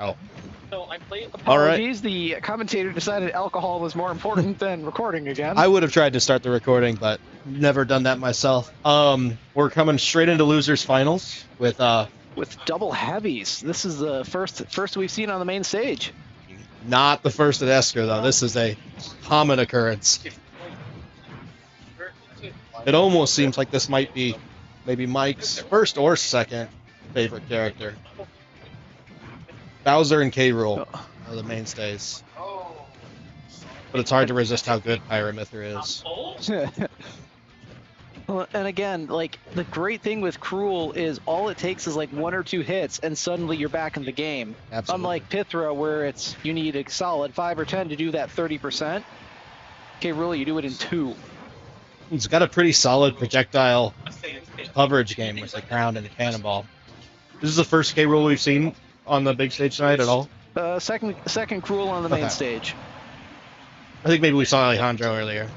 Oh. Apologies, the commentator decided alcohol was more important than recording again. I would have tried to start the recording, but never done that myself. We're coming straight into losers finals with double heavies. This is the first we've seen on the main stage. not the first at Esker though. This is a common occurrence. It almost seems like this might be maybe Mike's first or second favorite character. Bowser and K-Rool are the mainstays. But it's hard to resist how good Pyramithra is. Well, and again, like, the great thing with Cruel is all it takes is like 1 or 2 hits and suddenly you're back in the game. Absolutely. Unlike Pithra, where you need a solid 5 or 10 to do that 30%. K-Rool, you do it in 2. It's got a pretty solid projectile coverage game with the ground and the cannonball. This is the first K-Rool we've seen on the big stage tonight at all? Second Cruel on the main stage. I think maybe we saw Alejandro earlier.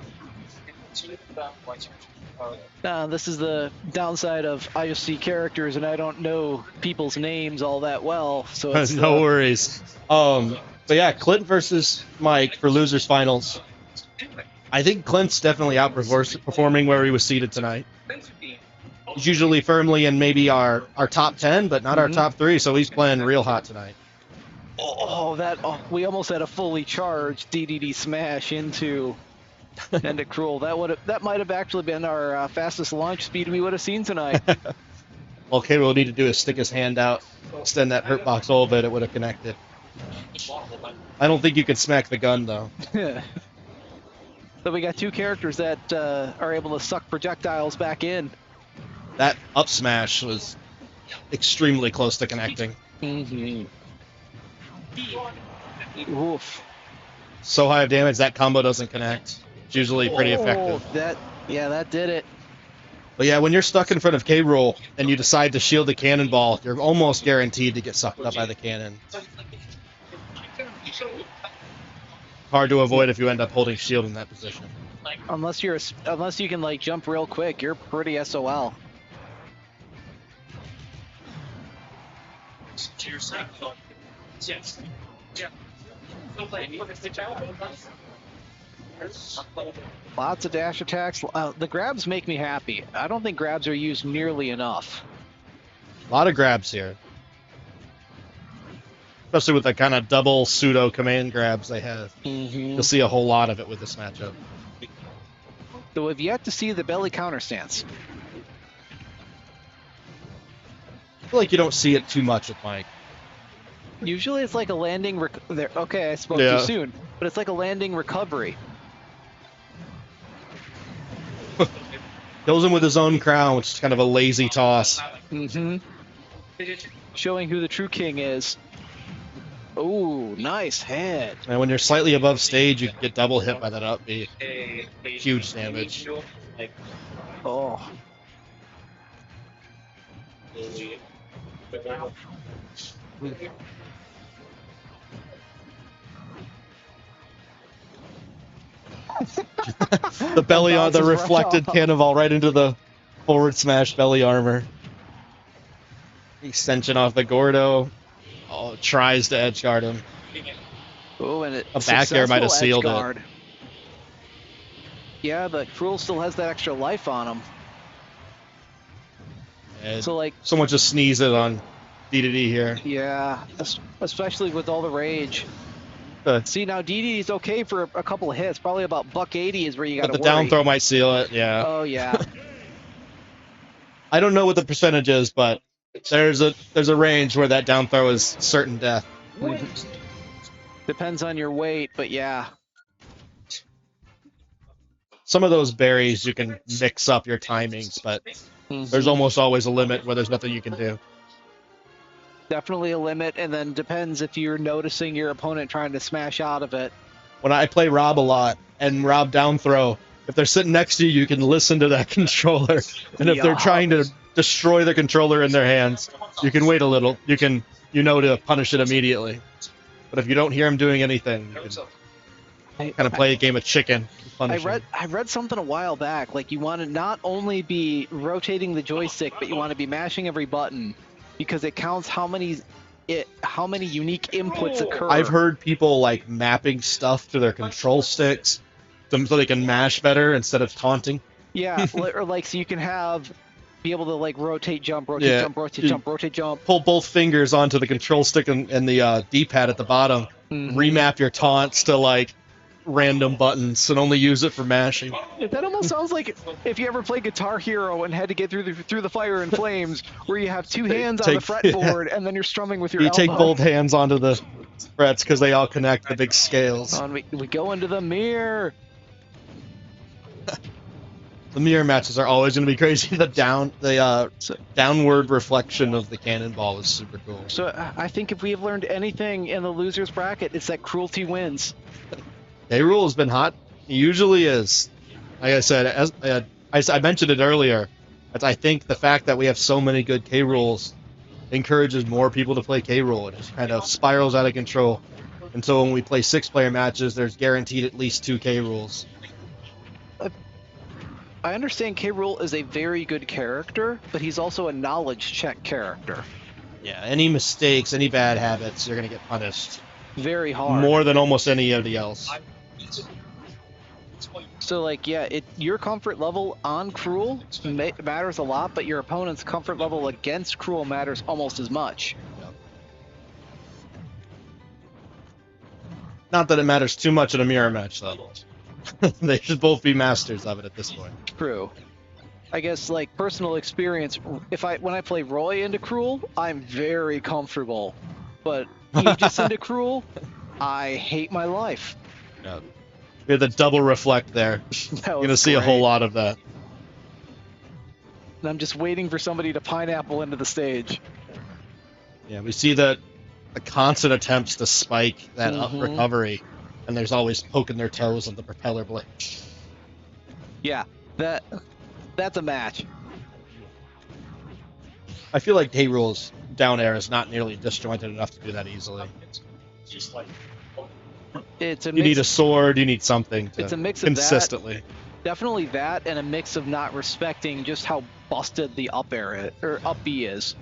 This is the downside of I just see characters and I don't know people's names all that well. So it's no worries. But yeah, Clint versus Mike for losers finals. I think Clint's definitely outperforming where he was seated tonight. He's usually firmly in maybe our top 10, but not our top 3, so he's playing real hot tonight. We almost had a fully charged Dedede smash into Cruel. That might have actually been our fastest launch speed we would have seen tonight. All K-Rool need to do is stick his hand out, extend that hurt box a little bit, it would have connected. I don't think you could smack the gun though. So we got 2 characters that are able to suck projectiles back in. That up smash was extremely close to connecting. Oof. So high of damage that combo doesn't connect. It's usually pretty effective. That did it. But yeah, when you're stuck in front of K-Rool and you decide to shield the cannonball, you're almost guaranteed to get sucked up by the cannon. Hard to avoid if you end up holding shield in that position. Unless you can like jump real quick, you're pretty SOL. Lots of dash attacks. The grabs make me happy. I don't think grabs are used nearly enough. A lot of grabs here. Especially with the kind of double pseudo command grabs they have. You'll see a whole lot of it with this matchup. Though we've yet to see the belly counter stance. I feel like you don't see it too much with Mike. Usually it's like a landing okay, I spoke too soon. But it's like a landing recovery. Kills him with his own crown, which is kind of a lazy toss. Showing who the true king is. Oh, nice head. And when you're slightly above stage, you can get double hit by that up B. Huge damage. Oh. The belly on the reflected cannonball right into the forward smash belly armor. Extension off the Gordo. Oh, tries to edge guard him. Oh, and a back air might have sealed it. Yeah, but Cruel still has that extra life on him. And so like someone just sneezed it on Dedede here. Yeah, especially with all the rage. See, now Dedede's okay for a couple of hits. Probably about $180 is where you got to worry. But the down throw might seal it, yeah. Oh, yeah. I don't know what the percentage is, but there's a range where that down throw is certain death. Depends on your weight, but yeah. Some of those berries you can mix up your timings, but there's almost always a limit where there's nothing you can do. Definitely a limit, and then depends if you're noticing your opponent trying to smash out of it. When I play Rob a lot, and Rob down throw, if they're sitting next to you can listen to that controller. And if they're trying to destroy the controller in their hands, you can wait a little. You know to punish it immediately. But if you don't hear them doing anything, you can kind of play a game of chicken. I read something a while back, like you want to not only be rotating the joystick, but you want to be mashing every button, because it counts how many how many unique inputs occur. I've heard people like mapping stuff to their control sticks so they can mash better instead of taunting. Yeah, or like so you can be able to like rotate, jump, rotate, Yeah. jump, rotate, jump, rotate, jump. Pull both fingers onto the control stick and the D-pad at the bottom. Remap your taunts to like random buttons and only use it for mashing. That almost sounds like if you ever played Guitar Hero and had to get through the fire and flames, where you have two hands on the fretboard and then you're strumming with your elbow. You take both hands onto the frets because they all connect the big scales. We go into the mirror. The mirror matches are always going to be crazy. The downward reflection of the cannonball is super cool. So I think if we have learned anything in the losers bracket, it's that cruelty wins. Rool has been hot. He usually is. Like I said, I mentioned it earlier. I think the fact that we have so many good K-Rools encourages more people to play K-Rool. It just kind of spirals out of control. And so when we play 6-player matches, there's guaranteed at least 2 K-Rools. I understand K-Rool is a very good character, but he's also a knowledge check character. Yeah, any mistakes, any bad habits, you're going to get punished. Very hard. More than almost anybody else. So, like, yeah, your comfort level on Cruel matters a lot, but your opponent's comfort level against Cruel matters almost as much. Yep. Not that it matters too much in a mirror match, though. They should both be masters of it at this point. True. I guess, like, personal experience, when I play Roy into Cruel, I'm very comfortable. But Aegis into Cruel, I hate my life. Yeah. We have the double reflect there. You're going to see a whole lot of that. And I'm just waiting for somebody to pineapple into the stage. Yeah, we see the constant attempts to spike that up recovery, and there's always poking their toes on the propeller blade. Yeah, that's a match. I feel like K-Rool's down air is not nearly disjointed enough to do that easily. It's a you need a sword, you need something to it's a mix of consistently. Definitely that, and a mix of not respecting just how busted the up air or up B is.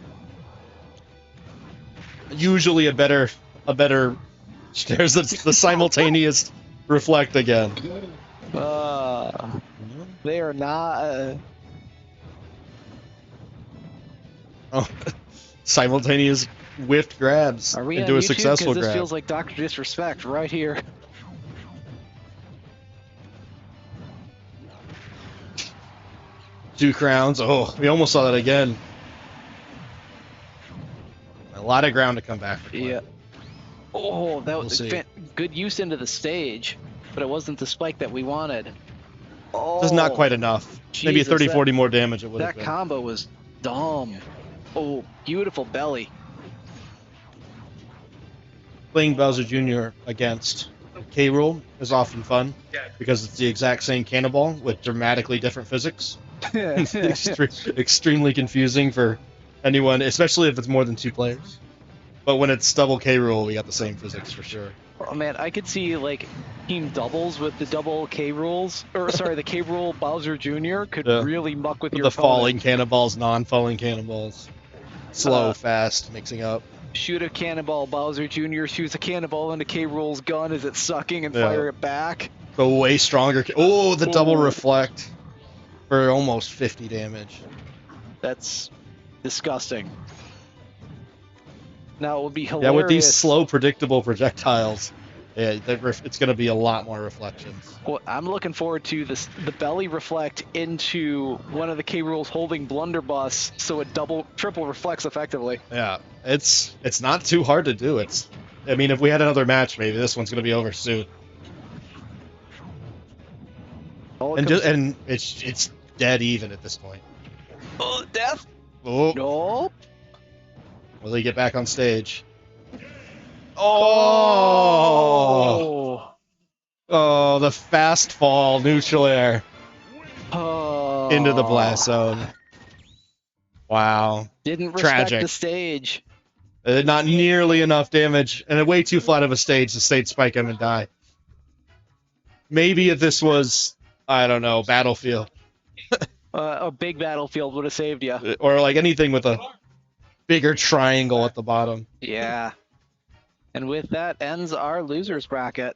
Usually a better. There's the simultaneous reflect again. They are not. Oh, simultaneous whiffed grabs Are we into on a YouTube? successful 'Cause this grab. feels like Dr. Disrespect right here. Two crowns. Oh, we almost saw that again. A lot of ground to come back for. Yeah. Oh, that was We'll good use into the stage, but it wasn't the spike that we wanted. Oh, Just not quite enough. Maybe Jesus, 30-40 more damage it would have that been. combo was dumb. Oh, beautiful belly. Playing Bowser Jr. against K-Rool is often fun because it's the exact same cannonball with dramatically different physics. Extremely confusing for anyone, especially if it's more than 2 players. But when it's double K-Rool, we got the same physics for sure. Oh man, I could see like team doubles with the double K-Rools, or sorry, the K-Rool Bowser Jr. could really muck with your the opponent. falling cannonballs, non-falling cannonballs. Slow, fast, mixing up. Shoot a cannonball, Bowser Jr. shoots a cannonball into K-Rool's gun as it's sucking and fire it back. The way stronger. Oh, the double reflect for almost 50 damage. That's disgusting. Now it would be hilarious. Yeah, with these slow, predictable projectiles, it's going to be a lot more reflections. Well, I'm looking forward to the belly reflect into one of the K-Rools holding blunderbuss, so it triple reflects effectively. Yeah, it's not too hard to do. I mean, if we had another match, maybe this one's going to be over soon. And it's dead even at this point. Oh, death! Oh. Nope. Will he get back on stage? Oh! Oh, the fast fall, neutral air. Into the blast zone. Wow. Didn't respect Tragic. the stage. Not nearly enough damage, and way too flat of a stage to stage spike him and die. Maybe if this was, I don't know, Battlefield. A big Battlefield would have saved you. Or like anything with a bigger triangle at the bottom. Yeah. And with that ends our losers bracket.